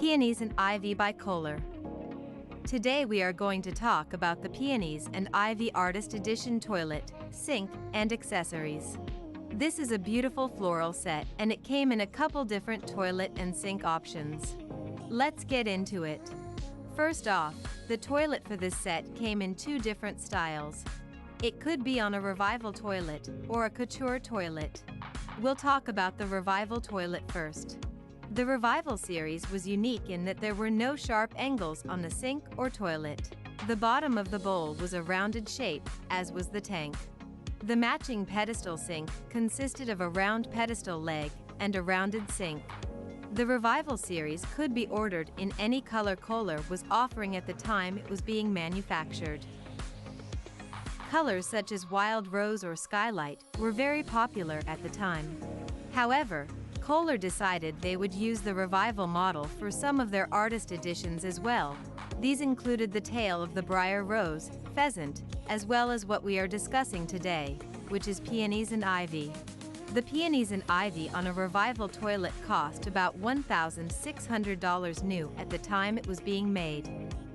Peonies and Ivy by Kohler. Today we are going to talk about the Peonies and Ivy Artist Edition toilet, sink, and accessories. This is a beautiful floral set and it came in a couple different toilet and sink options. Let's get into it. First off, the toilet for this set came in two different styles. It could be on a revival toilet or a couture toilet. We'll talk about the revival toilet first. The Revival series was unique in that there were no sharp angles on the sink or toilet. The bottom of the bowl was a rounded shape, as was the tank. The matching pedestal sink consisted of a round pedestal leg and a rounded sink. The Revival series could be ordered in any color Kohler was offering at the time it was being manufactured. Colors such as Wild Rose or Skylight were very popular at the time. However, Kohler decided they would use the Revival model for some of their artist editions as well. These included the tail of the Briar Rose, Pheasant, as well as what we are discussing today, which is Peonies and Ivy. The Peonies and Ivy on a Revival toilet cost about $1,600 new at the time it was being made.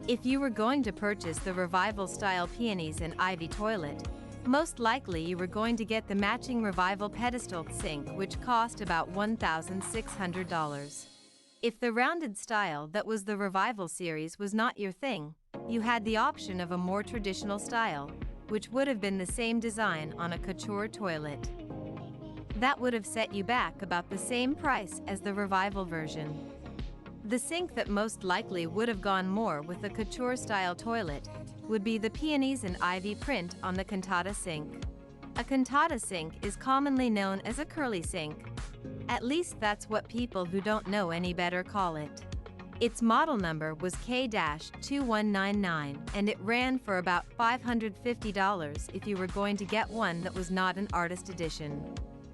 If you were going to purchase the Revival-style Peonies and Ivy toilet, most likely you were going to get the matching Revival pedestal sink, which cost about $1,600. If the rounded style that was the Revival series was not your thing, you had the option of a more traditional style, which would have been the same design on a couture toilet. That would have set you back about the same price as the Revival version. The sink that most likely would have gone more with the couture-style toilet would be the Peonies and Ivy print on the cantata sink. A cantata sink is commonly known as a curly sink. At least that's what people who don't know any better call it. Its model number was K-2199 and it ran for about $550 if you were going to get one that was not an artist edition.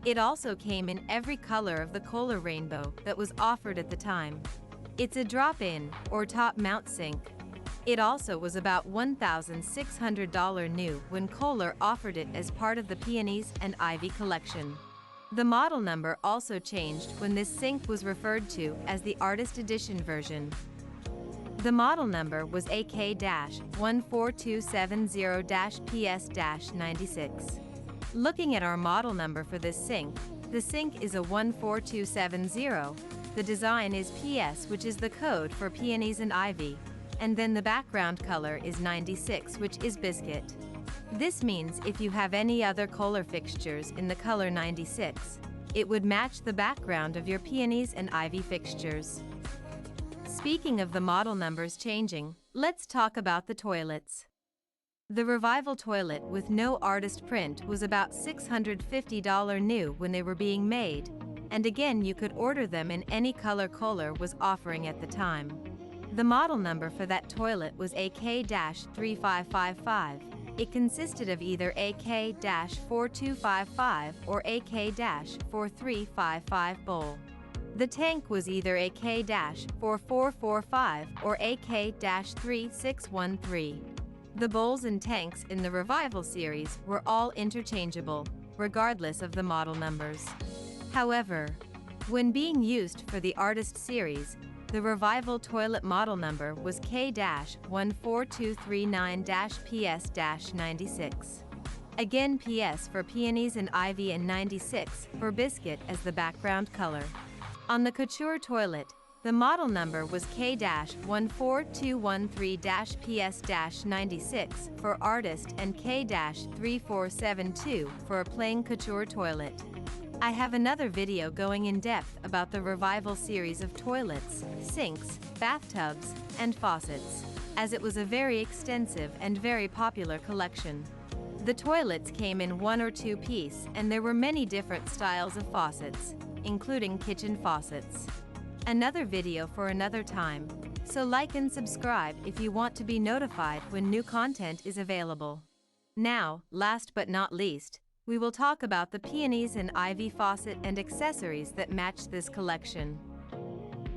It also came in every color of the Kohler rainbow that was offered at the time. It's a drop-in, or top-mount sink. It also was about $1,600 new when Kohler offered it as part of the Peonies and Ivy collection. The model number also changed when this sink was referred to as the Artist Edition version. The model number was AK-14270-PS-96. Looking at our model number for this sink, the sink is a 14270. The design is PS, which is the code for Peonies and Ivy, and then the background color is 96, which is biscuit. This means if you have any other Kohler fixtures in the color 96, it would match the background of your Peonies and Ivy fixtures. Speaking of the model numbers changing, let's talk about the toilets. The Revival toilet with no artist print was about $650 new when they were being made, and again you could order them in any color Kohler was offering at the time. The model number for that toilet was AK-3555. It consisted of either AK-4255 or AK-4355 bowl. The tank was either AK-4445 or AK-3613. The bowls and tanks in the Revival series were all interchangeable, regardless of the model numbers. However, when being used for the Artist series, the Revival toilet model number was K-14239-PS-96. Again PS for Peonies and Ivy and 96 for biscuit as the background color. On the couture toilet, the model number was K-14213-PS-96 for artist and K-3472 for a plain couture toilet. I have another video going in depth about the Revival series of toilets, sinks, bathtubs, and faucets, as it was a very extensive and very popular collection. The toilets came in one or two piece and there were many different styles of faucets, including kitchen faucets. Another video for another time, so like and subscribe if you want to be notified when new content is available. Now, last but not least, we will talk about the Peonies and Ivy faucet and accessories that match this collection.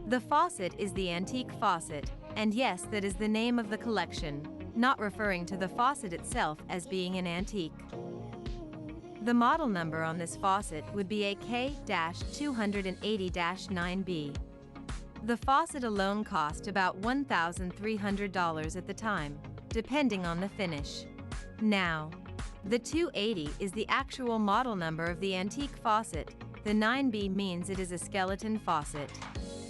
The faucet is the antique faucet, and yes, that is the name of the collection, not referring to the faucet itself as being an antique. The model number on this faucet would be AK-280-9B. The faucet alone cost about $1,300 at the time, depending on the finish. Now, the 280 is the actual model number of the antique faucet. The 9B means it is a skeleton faucet.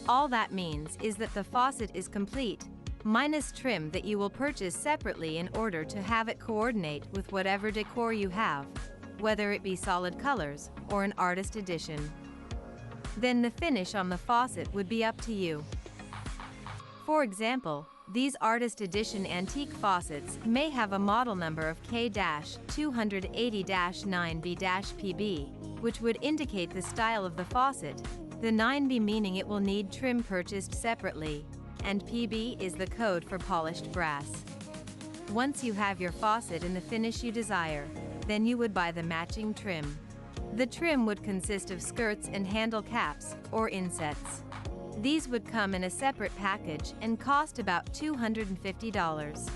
All that means is that the faucet is complete, minus trim that you will purchase separately in order to have it coordinate with whatever decor you have, whether it be solid colors or an artist edition. Then the finish on the faucet would be up to you. For example, these artist edition antique faucets may have a model number of K-280-9B-PB, which would indicate the style of the faucet, the 9B meaning it will need trim purchased separately, and PB is the code for polished brass. Once you have your faucet in the finish you desire, then you would buy the matching trim. The trim would consist of skirts and handle caps, or insets. These would come in a separate package and cost about $250.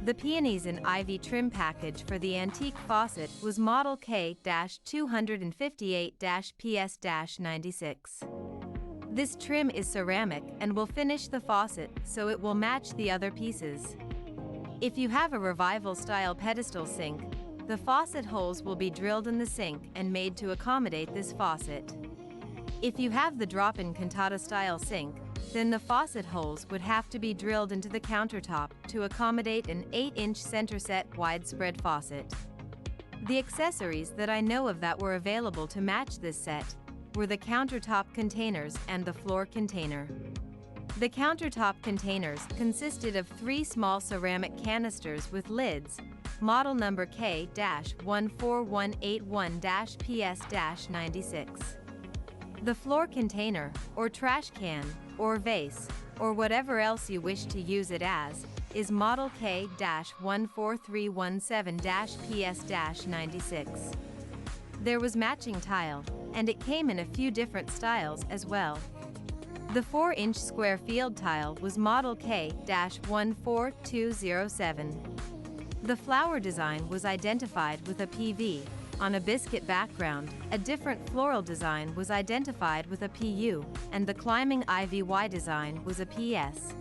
The Peonies and Ivy trim package for the antique faucet was model K-258-PS-96. This trim is ceramic and will finish the faucet so it will match the other pieces. If you have a revival-style pedestal sink, the faucet holes will be drilled in the sink and made to accommodate this faucet. If you have the drop-in cantata-style sink, then the faucet holes would have to be drilled into the countertop to accommodate an 8-inch center set widespread faucet. The accessories that I know of that were available to match this set were the countertop containers and the floor container. The countertop containers consisted of 3 small ceramic canisters with lids, model number K-14181-PS-96. The floor container, or trash can, or vase, or whatever else you wish to use it as, is model K-14317-PS-96. There was matching tile, and it came in a few different styles as well. The 4-inch square field tile was model K-14207. The flower design was identified with a PV on a biscuit background, a different floral design was identified with a PU, and the climbing ivy Y design was a PS.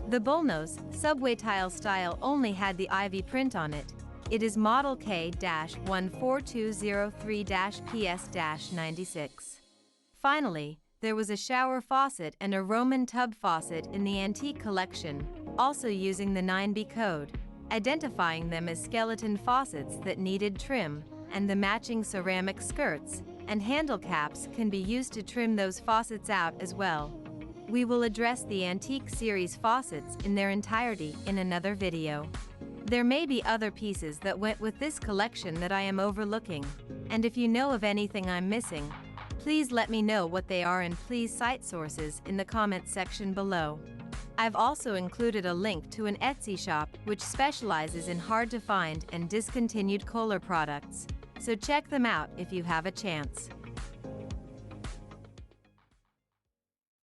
The bullnose, subway tile style only had the ivy print on it. It is model K-14203-PS-96. Finally, there was a shower faucet and a Roman tub faucet in the antique collection, also using the 9B code, identifying them as skeleton faucets that needed trim, and the matching ceramic skirts and handle caps can be used to trim those faucets out as well. We will address the antique series faucets in their entirety in another video. There may be other pieces that went with this collection that I am overlooking, and if you know of anything I'm missing, please let me know what they are and please cite sources in the comments section below. I've also included a link to an Etsy shop which specializes in hard-to-find and discontinued Kohler products, so check them out if you have a chance.